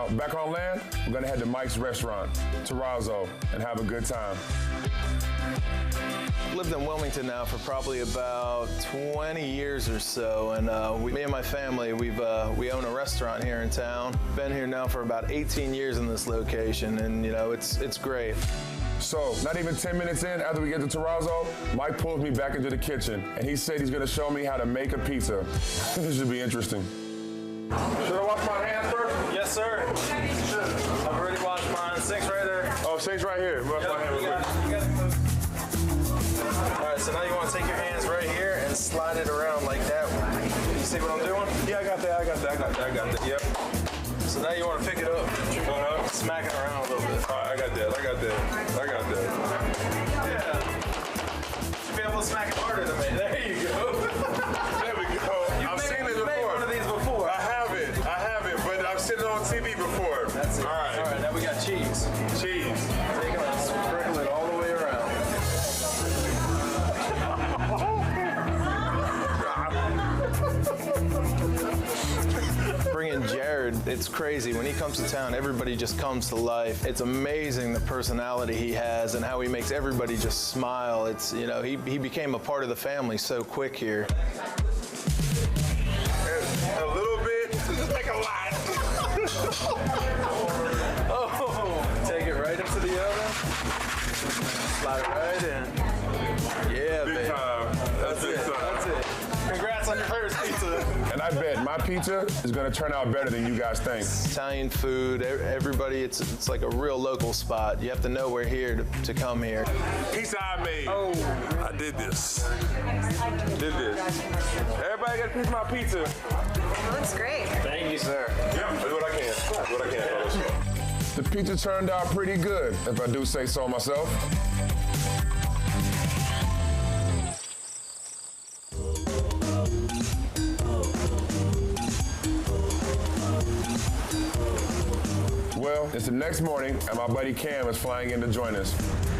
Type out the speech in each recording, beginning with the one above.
Now, back on land, we're gonna head to Mike's restaurant, Terrazzo, and have a good time. Lived in Wilmington now for probably about 20 years or so, and me and my family, we own a restaurant here in town. Been here now for about 18 years in this location, and you know, it's great. So, not even 10 minutes in, after we get to Terrazzo, Mike pulls me back into the kitchen, and he said he's gonna show me how to make a pizza. This should be interesting. Should I wash my hands first? Yes, sir. I've already washed mine. Sink's right there. Oh, sink's right here. Wash my hands real quick. All right, so now you want to take your hands right here and slide it around like that. You see what I'm doing? Yeah, I got that. Yep. So now you want to pick it up. Smack it around a little bit. All right, I got that. Yeah. You should be able to smack it harder than me. There you go. There we go. I've seen it before. You've made one of these before. I haven't, but I've seen it on TV before. That's it. All right, now we got cheese. Cheese. Take it and sprinkle it all the way around. Bringing Jared, it's crazy. When he comes to town, everybody just comes to life. It's amazing the personality he has and how he makes everybody just smile. It's, you know, he became a part of the family so quick here. A little bit, like a lot. Oh, take it right into the oven. Slide it right in. Yeah, Big baby. time. That's it. Congrats on your first pizza. And I bet my pizza is gonna turn out better than you guys think. Italian food, everybody, it's like a real local spot. You have to know we're here to come here. Pizza I made. Oh. I did this. Everybody got a piece of my pizza. Looks great. Thank you, sir. Yep, I do what I can. The pizza turned out pretty good, if I do say so myself. Well, it's the next morning, and my buddy Cam is flying in to join us.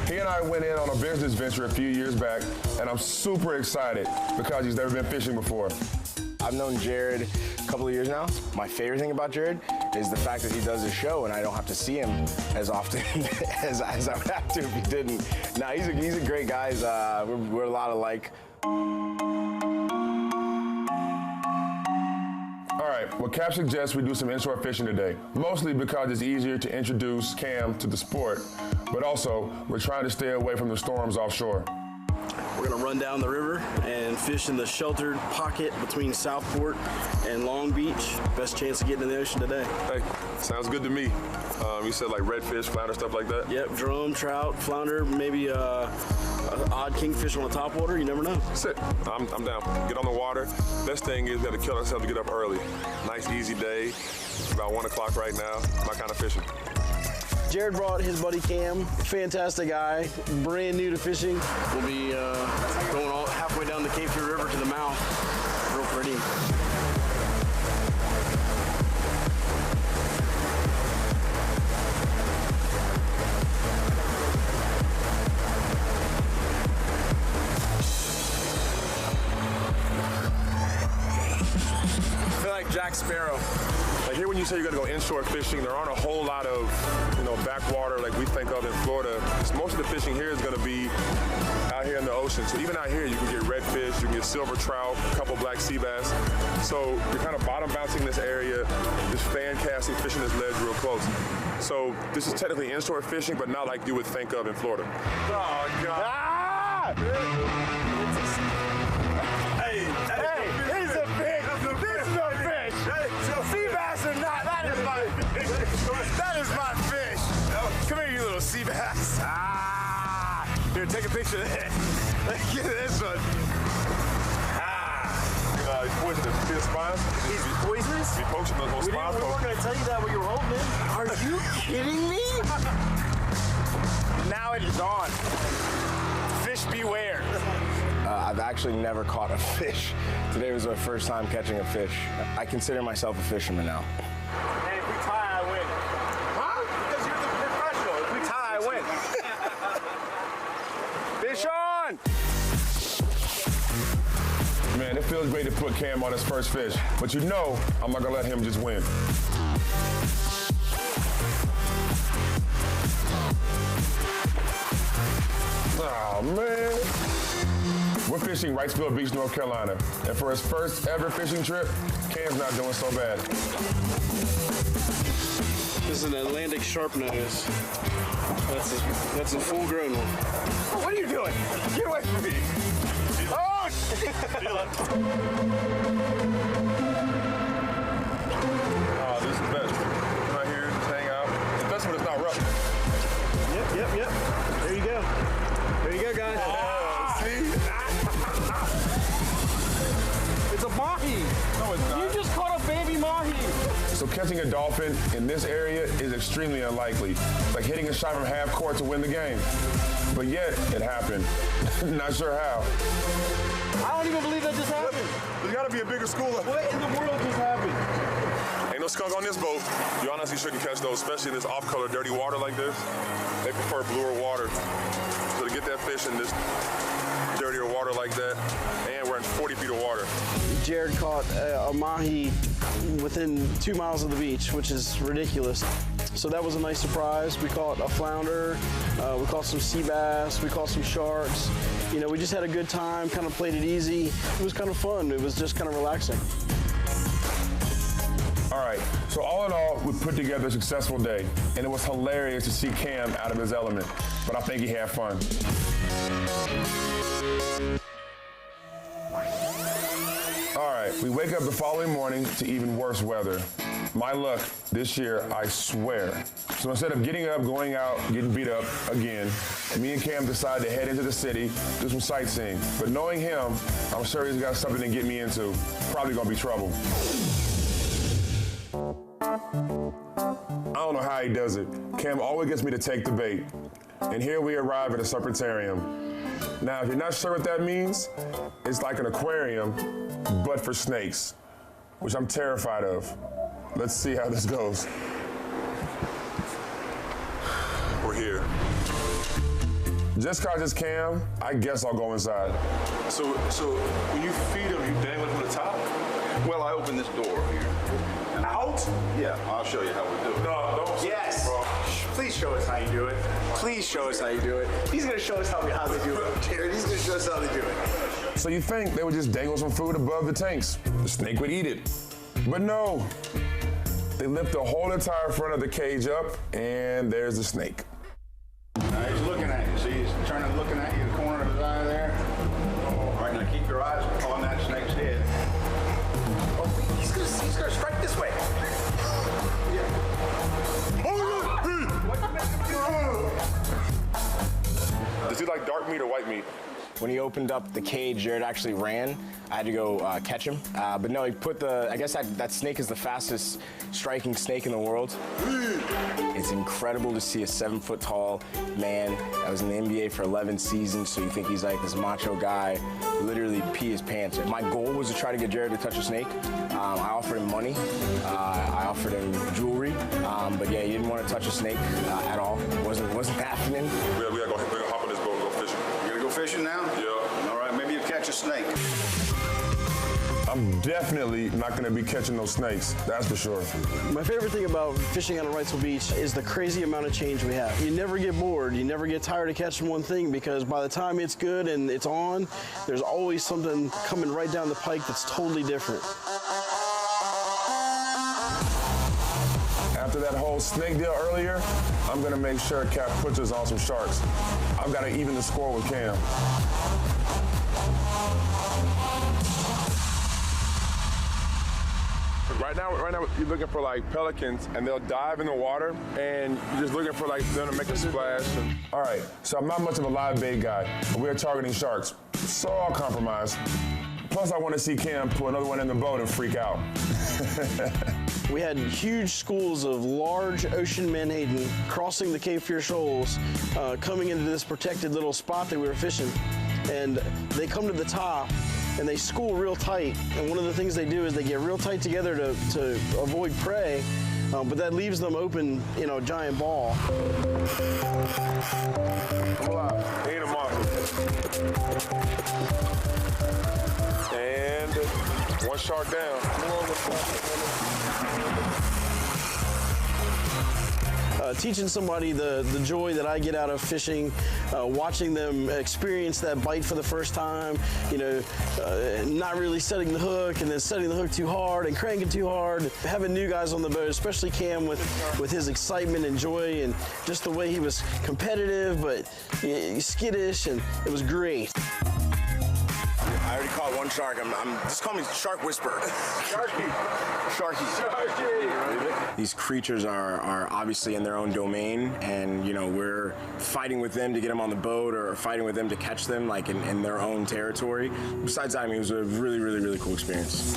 He and I went in on a business venture a few years back, and I'm super excited because he's never been fishing before. I've known Jared a couple of years now. My favorite thing about Jared is the fact that he does his show and I don't have to see him as often as I would have to if he didn't. No, he's a great guy. We're a lot alike. All right, well, Cap suggests we do some inshore fishing today, mostly because it's easier to introduce Cam to the sport, but also we're trying to stay away from the storms offshore. We're gonna run down the river and fish in the sheltered pocket between Southport and Long Beach. Best chance of getting in the ocean today. Hey, sounds good to me. You said like redfish, flounder, stuff like that? Yep, drum, trout, flounder, maybe an odd kingfish on the topwater, you never know. That's it. I'm down. Get on the water. Best thing is we have to kill ourselves to get up early. Nice, easy day. About 1 o'clock right now. My kind of fishing. Jared brought his buddy Cam, fantastic guy, brand new to fishing. We'll be going all halfway down the Cape Fear River to the mouth. Real pretty. I feel like Jack Sparrow. Like here when you say you're gonna go inshore fishing, there aren't a whole lot of, backwater like we think of in Florida. Most of the fishing here is gonna be out here in the ocean. So even out here, you can get redfish, you can get silver trout, a couple black sea bass. So you're kind of bottom bouncing this area, just fan casting, fishing this ledge real close. So this is technically inshore fishing, but not like you would think of in Florida. Oh, God. Ah! Hey, he's a fish. This is a fish. Sea bass or not, that is my fish. That is my fish. Come here, you little sea bass. Ah! Here, take a picture of that. Look at this one. He's poisonous. See the spines? He's poisonous? He pokes him in those spines. We weren't gonna tell you that when you were holding him. Are you kidding me? Now it is on. Fish beware. I've actually never caught a fish. Today was my first time catching a fish. I consider myself a fisherman now. Hey, if we tie, I win. Huh? Because you're the professional. If we tie, I win. Fish on! Man, it feels great to put Cam on his first fish, but I'm not gonna let him just win. Oh, man. We're fishing Wrightsville Beach, North Carolina. And for his first ever fishing trip, Cam's not doing so bad. This is an Atlantic sharp nose. That's a full-grown one. What are you doing? Get away from me. Oh, shit. Oh, this is the best. Come out here, just hang out. Especially when it's not rough. Yep. There you go. There you go, guys. Oh, see? It's a mahi. No, it's not. You just caught a baby mahi. So catching a dolphin in this area is extremely unlikely. It's like hitting a shot from half court to win the game. But yet, it happened. Not sure how. I don't even believe that just happened. There's gotta be a bigger school. What in the world just happened? Ain't no skunk on this boat. You honestly shouldn't catch those, especially in this off-color dirty water like this. They prefer bluer water. So to get that fish in this dirtier water like that, and we're in 40 feet of water. Jared caught a mahi within 2 miles of the beach, which is ridiculous. So that was a nice surprise. We caught a flounder, we caught some sea bass, we caught some sharks. You know, we just had a good time, kind of played it easy. It was kind of fun. It was just kind of relaxing. All right, so all in all, we put together a successful day, and it was hilarious to see Cam out of his element, but I think he had fun. All right, we wake up the following morning to even worse weather. My luck this year, I swear. So instead of getting up, going out, getting beat up again, me and Cam decided to head into the city, do some sightseeing. But knowing him, I'm sure he's got something to get me into. Probably gonna be trouble. I don't know how he does it. Cam always gets me to take the bait. And here we arrive at a serpentarium. Now, if you're not sure what that means, it's like an aquarium, but for snakes, which I'm terrified of. Let's see how this goes. We're here. Just cause it's Cam, I guess I'll go inside. So when you feed them, you dangle from the top? Well, I open this door here. Out? Yeah, I'll show you how we do it. No, don't. Yes. Bro. Please show us how you do it. Please show us how you do it. He's gonna show us how they do it. Jared, he's gonna show us how they do it. So you think they would just dangle some food above the tanks? The snake would eat it. But no. They lift the whole entire front of the cage up, and there's the snake. Now he's looking at you. See, he's turning, looking at you, the corner of his eye there. All right, now keep your eyes on that snake's head. Oh, he's gonna strike this way. Does he like dark meat or white meat? When he opened up the cage, Jared actually ran. I had to go catch him. But no, he put I guess that snake is the fastest striking snake in the world. It's incredible to see a 7-foot-tall man that was in the NBA for 11 seasons, so you think he's like this macho guy, literally pee his pants. My goal was to try to get Jared to touch a snake. I offered him money. I offered him jewelry. But yeah, he didn't want to touch a snake at all. It wasn't happening. We gotta go hop on this boat and go fishing. You gonna go fishing now? Yeah. All right, maybe you'll catch a snake. I'm definitely not gonna be catching those snakes, that's for sure. My favorite thing about fishing on Wrightsville Beach is the crazy amount of change we have. You never get bored. You never get tired of catching one thing because by the time it's good and it's on, there's always something coming right down the pike that's totally different. After that whole snake deal earlier, I'm gonna make sure Cap puts us on some sharks. I've gotta even the score with Cam. Right now you're looking for like pelicans, and they'll dive in the water, and you're just looking for like them to make a splash. All right, so I'm not much of a live bait guy, but we're targeting sharks, so I'll compromise. Plus, I want to see Cam put another one in the boat and freak out. We had huge schools of large ocean menhaden crossing the Cape Fear Shoals, coming into this protected little spot that we were fishing. And they come to the top and they school real tight. And one of the things they do is they get real tight together to avoid prey, but that leaves them open in a giant ball. Come on, ain't a monster. And one shark down. teaching somebody the joy that I get out of fishing, watching them experience that bite for the first time, you know, not really setting the hook and then setting the hook too hard and cranking too hard. Having new guys on the boat, especially Cam with his excitement and joy and just the way he was competitive but skittish, and it was great. I already caught one shark. Just call me Shark Whisperer. Sharky. These creatures are obviously in their own domain, and you know, we're fighting with them to get them on the boat or fighting with them to catch them, like in their own territory. Besides that, I mean, it was a really cool experience.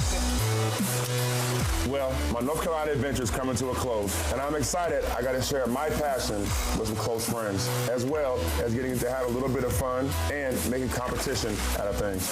Well, my North Carolina adventure is coming to a close, and I'm excited I got to share my passion with some close friends, as well as getting to have a little bit of fun and making competition out of things.